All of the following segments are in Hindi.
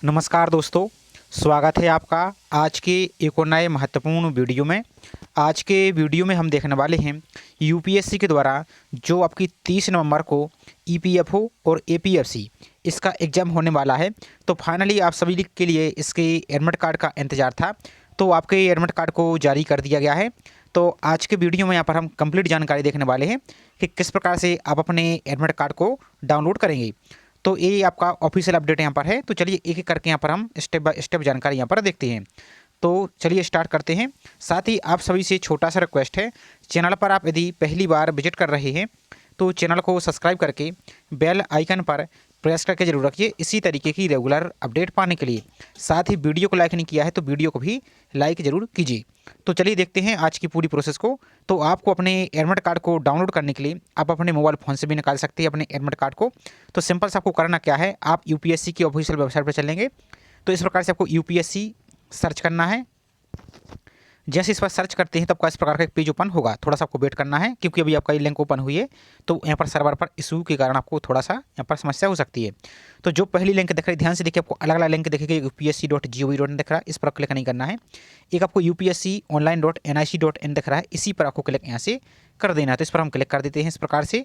नमस्कार दोस्तों, स्वागत है आपका आज के एक और नए महत्वपूर्ण वीडियो में। आज के वीडियो में हम देखने वाले हैं यूपीएससी के द्वारा जो आपकी 30 नवंबर को ईपीएफओ और एपीएफसी इसका एग्ज़ाम होने वाला है। तो फाइनली आप सभी के लिए इसके एडमिट कार्ड का इंतज़ार था, तो आपके एडमिट कार्ड को जारी कर दिया गया है। तो आज के वीडियो में यहाँ पर हम कंप्लीट जानकारी देखने वाले हैं कि किस प्रकार से आप अपने एडमिट कार्ड को डाउनलोड करेंगे। तो ये आपका ऑफिशियल अपडेट यहाँ पर है। तो चलिए एक एक करके यहाँ पर हम स्टेप बाय स्टेप जानकारी यहाँ पर देखते हैं। तो चलिए स्टार्ट करते हैं। साथ ही आप सभी से छोटा सा रिक्वेस्ट है, चैनल पर आप यदि पहली बार विजिट कर रहे हैं तो चैनल को सब्सक्राइब करके बेल आइकन पर प्रेस करके जरूर रखिए इसी तरीके की रेगुलर अपडेट पाने के लिए। साथ ही वीडियो को लाइक नहीं किया है तो वीडियो को भी लाइक ज़रूर कीजिए। तो चलिए देखते हैं आज की पूरी प्रोसेस को। तो आपको अपने एडमिट कार्ड को डाउनलोड करने के लिए आप अपने मोबाइल फ़ोन से भी निकाल सकते हैं अपने एडमिट कार्ड को। तो सिंपल से आपको करना क्या है, आप यूपीएससी की ऑफिशियल वेबसाइट पर चलेंगे। तो इस प्रकार से आपको यूपीएससी सर्च करना है। जैसे इस पर सर्च करते हैं तब आपका इस प्रकार का एक पेज ओपन होगा। थोड़ा सा आपको वेट करना है क्योंकि अभी आपका ये लिंक ओपन हुई है, तो यहाँ पर सर्वर पर इशू के कारण आपको थोड़ा सा यहाँ पर समस्या हो सकती है। तो जो पहली लिंक दिख रही है, ध्यान से देखिए, आपको अलग अलग लिंक दिखेगी। upsc.gov.in दिख रहा है, इस पर क्लिक नहीं करना है। एक आपको upsconline.nic.in दिख रहा है, इसी पर आपको क्लिक यहाँ से कर देना है। तो इस पर हम क्लिक कर देते हैं इस प्रकार से।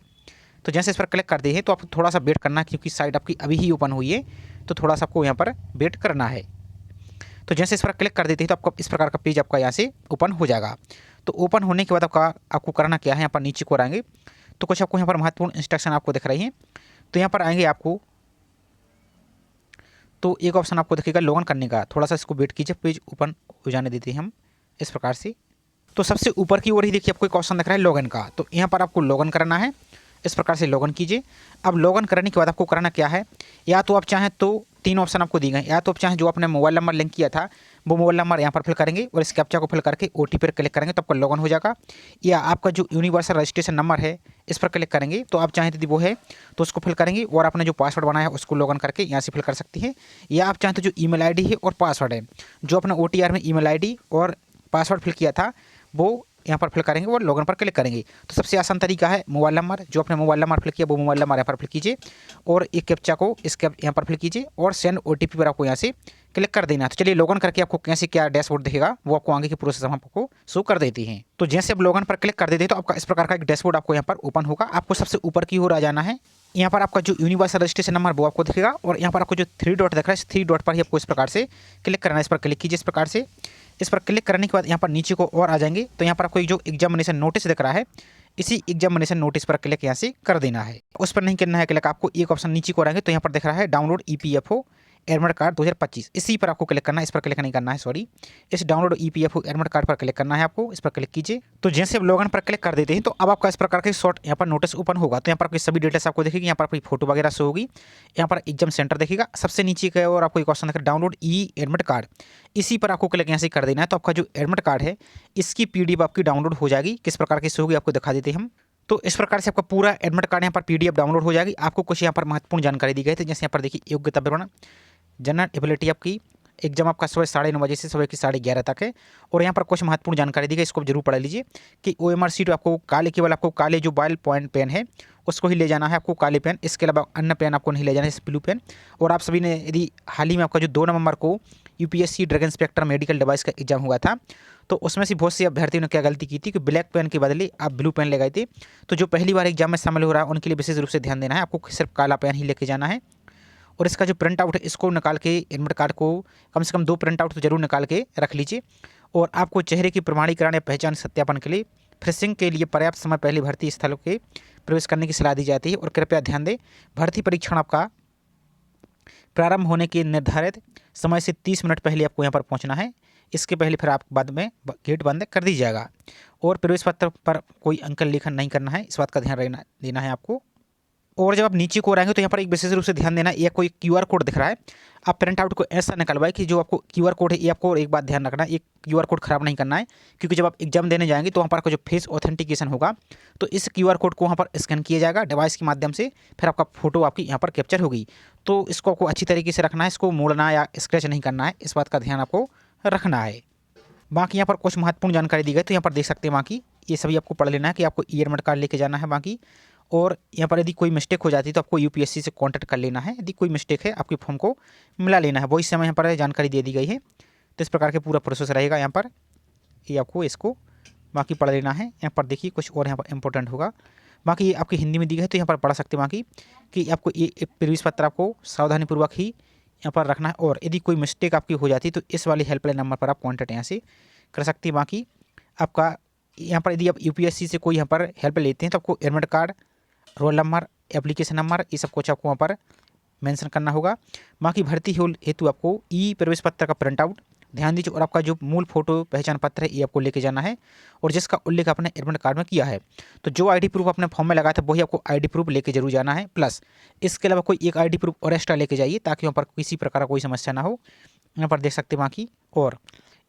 तो जैसे इस पर क्लिक कर दिए हैं तो आपको थोड़ा सा वेट करना है क्योंकि साइट आपकी अभी ही ओपन हुई है, तो थोड़ा सा आपको यहाँ पर वेट करना है। तो जैसे इस पर क्लिक कर देते हैं तो आपको इस प्रकार का पेज आपका यहाँ से ओपन हो जाएगा। तो ओपन होने के बाद आपको करना क्या है, यहाँ पर नीचे को आएंगे तो कुछ आपको यहाँ पर महत्वपूर्ण इंस्ट्रक्शन आपको दिख रही हैं। तो यहाँ पर आएंगे आपको तो एक ऑप्शन आपको दिखेगा लॉगिन करने का। थोड़ा सा इसको वेट कीजिए, पेज ओपन हो जाने देते हैं हम इस प्रकार से। तो सबसे ऊपर की ओर ही देखिए आपको एक ऑप्शन दिख रहा है लॉगिन का। तो यहाँ पर आपको लॉगिन करना है, इस प्रकार से लॉगिन कीजिए। अब लॉगिन करने के बाद आपको करना क्या है, या तो आप चाहें तो तीन ऑप्शन आपको दी गए, या तो आप चाहें जो आपने मोबाइल नंबर लिंक किया था वो मोबाइल नंबर यहाँ पर फिल करेंगे और इस कैप्चा को फिल करके ओटीपी पर क्लिक करेंगे तो आपका लॉगिन हो जाएगा। या आपका जो यूनिवर्सल रजिस्ट्रेशन नंबर है इस पर क्लिक करेंगे, तो आप चाहें यदि वो है तो उसको फिल करेंगे और आपने जो पासवर्ड बनाया है उसको लॉगिन करके यहाँ से फिल कर सकती है। या आप चाहें तो जो ईमेल आईडी है और पासवर्ड है, जो अपने ओटीआर में ईमेल आईडी और पासवर्ड फिल किया था वो यहाँ पर फिल करेंगे और लॉगिन पर क्लिक करेंगे। तो सबसे आसान तरीका है मोबाइल नंबर, जो अपने मोबाइल नंबर फिल किया वो मोबाइल नंबर यहाँ पर फिल कीजिए और एक कैप्चा को यहाँ पर फिल कीजिए और सेंड ओटीपी पर आपको यहाँ से क्लिक कर देना है। तो चलिए लॉगिन करके आपको कैसे क्या डैशबोर्ड दिखेगा वो आपको आगे की प्रोसेस हम आपको शो कर देती हैं। तो जैसे आप लॉगिन पर क्लिक कर देते हैं तो आपका इस प्रकार का एक डैशबोर्ड आपको यहाँ पर ओपन होगा। आपको सबसे ऊपर की ओर आ जाना है, यहाँ पर आपका जो यूनिवर्सल रजिस्ट्रेशन नंबर वो आपको दिखेगा और यहाँ पर आपको जो 3 डॉट दिख रहा है इस 3 डॉट पर ही आपको इस प्रकार से क्लिक करना है। इस पर क्लिक कीजिए इस प्रकार से। इस पर क्लिक करने के बाद यहाँ पर नीचे को और आ जाएंगे तो यहाँ पर आपको एक जो एग्जामिनेशन नोटिस दिख रहा है इसी एग्जामिनेशन नोटिस पर क्लिक यहाँ से कर देना है। उस पर नहीं करना है क्लिक, आपको एक ऑप्शन नीचे को आएंगे तो यहाँ पर दिख रहा है डाउनलोड ईपीएफओ एडमिट कार्ड 2025, इसी पर आपको क्लिक करना है। इस पर क्लिक नहीं करना है, सॉरी, इस डाउनलोड ईपीएफओ एडमिट कार्ड पर क्लिक करना है आपको। इस पर क्लिक कीजिए। तो जैसे आप लॉगिन पर क्लिक कर देते हैं तो अब आपका इस प्रकार का शॉर्ट यहाँ पर नोटिस ओपन होगा। तो यहाँ पर आपकी सभी डिटेल्स आपको दिखेगी, यहाँ पर आपकी फोटो वगैरह शो होगी, यहाँ पर एग्जाम सेंटर दिखेगा सबसे नीचे का और आपको एक ऑप्शन दिखेगा डाउनलोड ई एडमिट कार्ड, इसी पर आपको क्लिक यहाँ से कर देना है। तो आपका जो एडमिट कार्ड है इसकी पीडीएफ आपकी डाउनलोड हो जाएगी। किस प्रकार की शो होगी आपको दिखा देते हैं हम। तो इस प्रकार से आपका पूरा एडमिट कार्ड यहाँ पर पीडीएफ डाउनलोड हो जाएगी। आपको कुछ यहाँ पर महत्वपूर्ण जानकारी दी गई थी, जैसे यहाँ पर देखिए योग्यता विवरण, जनरल एबिलिटी आपकी, एग्जाम आपका सुबह 9:30 बजे से सुबह की 11:30 तक है। और यहाँ पर कुछ महत्वपूर्ण जानकारी दी गई, इसको जरूर पढ़ लीजिए कि ओएमआर शीट आपको काले, केवल आपको काले जो बॉल पॉइंट पेन है उसको ही ले जाना है आपको, काले पेन, इसके अलावा अन्य पेन आपको नहीं ले जाना है, ब्लू पेन। और आप सभी ने यदि हाल ही में आपका जो 2 नवंबर को UPSC drug inspector medical device का एग्जाम हुआ था तो उसमें से बहुत से अभ्यर्थियों ने क्या गलती की थी कि ब्लैक पेन के बदले आप ब्लू पेन ले गए थे। तो जो पहली बार एग्जाम में शामिल हो रहा है उनके लिए विशेष रूप से ध्यान देना है, आपको सिर्फ काला पेन ही लेके जाना है। और इसका जो प्रिंट आउट है इसको निकाल के एडमिट कार्ड को कम से कम 2 प्रिंट आउट तो जरूर निकाल के रख लीजिए। और आपको चेहरे की प्रमाणीकरण या पहचान सत्यापन के लिए फ्रेशिंग के लिए पर्याप्त समय पहले भर्ती स्थलों के प्रवेश करने की सलाह दी जाती है। और कृपया ध्यान दें, भर्ती परीक्षण आपका प्रारंभ होने के निर्धारित समय से 30 मिनट पहले आपको यहाँ पर पहुँचना है। इसके पहले फिर आप बाद में गेट बंद कर दी जाएगा। और प्रवेश पत्र पर कोई अंक लेखन नहीं करना है, इस बात का ध्यान देना है आपको। और जब आप नीचे को आएंगे तो यहाँ पर एक विशेष रूप से ध्यान देना, ये कोई क्यूआर कोड दिख रहा है, आप प्रिंट आउट को ऐसा निकलवाए कि जो आपको क्यूआर कोड है ये आपको एक बात ध्यान रखना है, एक क्यूआर कोड खराब नहीं करना है क्योंकि जब आप एग्जाम देने जाएंगे तो वहाँ पर आपका जो फेस ऑथेंटिकेशन होगा तो इस क्यूआर कोड को वहाँ पर स्कैन किया जाएगा डिवाइस के माध्यम से, फिर आपका फोटो आपकी यहाँ पर कैप्चर होगी। तो इसको आपको अच्छी तरीके से रखना है, इसको मोड़ना या स्क्रैच नहीं करना है, इस बात का ध्यान आपको रखना है। बाकी यहाँ पर कुछ महत्वपूर्ण जानकारी दी गई तो यहाँ पर देख सकते हैं, बाकी ये सभी आपको पढ़ लेना है कि आपको ई एडमिट कार्ड लेके जाना है बाकी। और यहाँ पर यदि कोई मिस्टेक हो जाती है तो आपको यूपीएससी से कांटेक्ट कर लेना है। यदि कोई मिस्टेक है आपके फॉर्म को मिला लेना है, वही समय यहाँ पर जानकारी दे दी गई है। तो इस प्रकार के पूरा प्रोसेस रहेगा यहाँ पर, ये आपको इसको बाकी पढ़ लेना है। यहाँ पर देखिए कुछ और यहाँ पर इंपॉर्टेंट होगा, बाकी ये आपकी हिंदी में दी गई है तो यहाँ पर पढ़ सकते हैं बाकी कि आपको ये प्रवेश पत्र आपको सावधानीपूर्वक ही यहाँ पर रखना है। और यदि कोई मिस्टेक आपकी हो जाती है तो इस वाली हेल्पलाइन नंबर पर आप कॉन्टैक्ट यहाँ से कर सकते हैं। बाकी आपका यहाँ पर यदि आप यूपीएससी से कोई यहाँ पर हेल्प लेते हैं तो आपको admit card, roll number, application number, ये सब कुछ आपको वहाँ पर मेंशन करना होगा। बाकी भर्ती हेतु आपको ई प्रवेश पत्र का प्रिंट आउट ध्यान दीजिए, और आपका जो मूल फोटो पहचान पत्र है ये आपको लेके जाना है, और जिसका उल्लेख आपने एडमिट कार्ड में किया है। तो जो आईडी प्रूफ अपने फॉर्म में लगाया था वही आपको आईडी प्रूफ लेके जरूर जाना है। प्लस इसके अलावा कोई एक आईडी प्रूफ और एक्स्ट्रा लेके जाइए ताकि वहाँ पर किसी प्रकार का कोई समस्या ना हो। यहाँ पर देख सकते हैं बाकी, और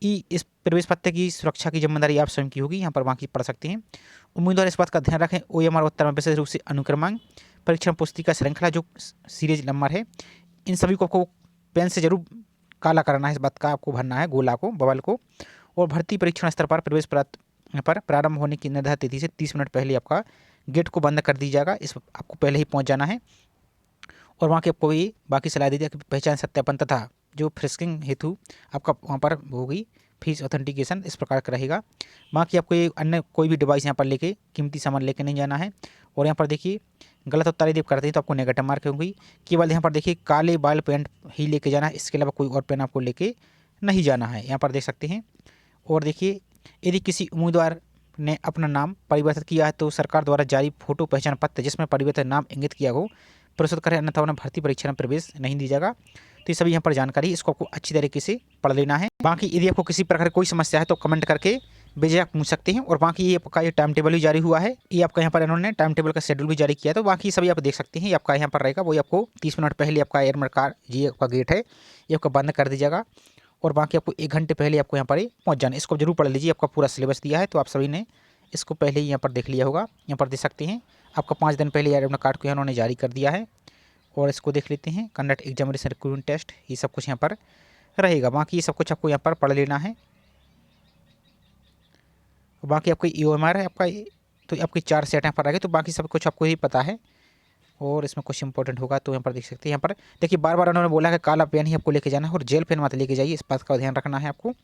इस प्रवेश पत्र की सुरक्षा की जिम्मेदारी आप स्वयं की होगी, यहाँ पर बाकी पढ़ सकते हैं। उम्मीदवार इस बात का ध्यान रखें OMR उत्तर में विशेष रूप से अनुक्रमांक, परीक्षण पुस्तिका श्रृंखला जो सीरीज नंबर है, इन सभी को आपको पेन से जरूर काला करना है, इस बात का आपको भरना है गोला को, बबल को। और भर्ती परीक्षण स्तर पर प्रवेश पर प्रारंभ होने की निर्धारित तिथि से 30 मिनट पहले आपका गेट को बंद कर दी जाएगा, इस आपको पहले ही पहुंच जाना है। और वहाँ के आपको ये बाकी सलाह दी जाए कि पहचान सत्यापन तथा जो फ्रिस्किंग हेतु आपका वहाँ पर होगी फीस ऑथेंटिकेशन, इस प्रकार का रहेगा। बाकी आपको ये अन्य कोई भी डिवाइस यहाँ पर लेके कीमती सामान लेके नहीं जाना है। और यहाँ पर देखिए गलत उत्तर यदि आप करते हैं तो आपको नेगेटिव मार्क होंगी। केवल यहाँ पर देखिए काले बाल पेन ही लेके जाना है, इसके अलावा कोई और पेन आपको लेके नहीं जाना है, यहाँ पर देख सकते हैं। और देखिए यदि किसी उम्मीदवार ने अपना नाम परिवर्तित किया है तो सरकार द्वारा जारी फोटो पहचान पत्र जिसमें परिवर्तित नाम इंगित किया हो प्रस्तुत करें, अन्यथा उन्हें भर्ती परीक्षा में प्रवेश नहीं दी जाएगा। तो ये सभी यहाँ पर जानकारी, इसको आपको अच्छी तरीके से पढ़ लेना है। बाकी यदि आपको किसी प्रकार की कोई समस्या है तो कमेंट करके बेझिझक पूछ सकते हैं। और बाकी ये आपका ये टाइम टेबल भी जारी हुआ है, ये आपका यहाँ पर इन्होंने टाइम टेबल का शेड्यूल भी जारी किया है। तो बाकी सभी आप देख सकते हैं, ये आपका यहाँ पर रहेगा, वही आपको 30 मिनट पहले आपका एडमिट कार्ड ये आपका गेट है ये आपका बंद कर दीजिएगा। और बाकी आपको 1 घंटे पहले आपको यहाँ पर पहुँच जाना है। इसको जरूर पढ़ लीजिए, आपका पूरा सिलेबस दिया है तो आप सभी ने इसको पहले ही यहाँ पर देख लिया होगा। यहाँ पर देख सकते हैं आपका 5 दिन पहले एडमिट कार्ड को इन्होंने जारी कर दिया है। और इसको देख लेते हैं, कंडक्ट एग्जामिनेशन रिक्रूटमेंट टेस्ट, ये सब कुछ यहाँ पर रहेगा। बाकी ये सब कुछ आपको यहाँ पर पढ़ लेना है। बाकी आपको OMR है आपका, तो आपकी 4 सेट यहाँ पर रहेगा, तो बाकी सब कुछ आपको ही पता है। और इसमें कुछ इंपॉर्टेंट होगा तो यहाँ पर देख सकते हैं। यहाँ पर देखिए बार बार उन्होंने बोला है काला पेन ही आपको लेके जाना है और जेल पेन मत लेके जाइए, इस बात का ध्यान रखना है आपको।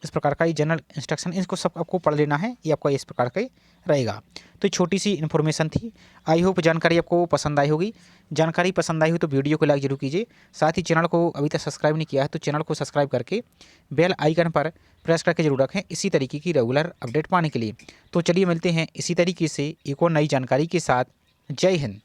इस प्रकार का ये जनरल इंस्ट्रक्शन, इसको सब आपको पढ़ लेना है, ये आपका इस प्रकार का रहेगा। तो छोटी सी इन्फॉर्मेशन थी, आई होप जानकारी आपको पसंद आई होगी। जानकारी पसंद आई हो तो वीडियो को लाइक जरूर कीजिए, साथ ही चैनल को अभी तक सब्सक्राइब नहीं किया है तो चैनल को सब्सक्राइब करके बेल आइकन पर प्रेस करके जरूर रखें इसी तरीके की रेगुलर अपडेट पाने के लिए। तो चलिए मिलते हैं इसी तरीके से एक और नई जानकारी के साथ। जय हिंद।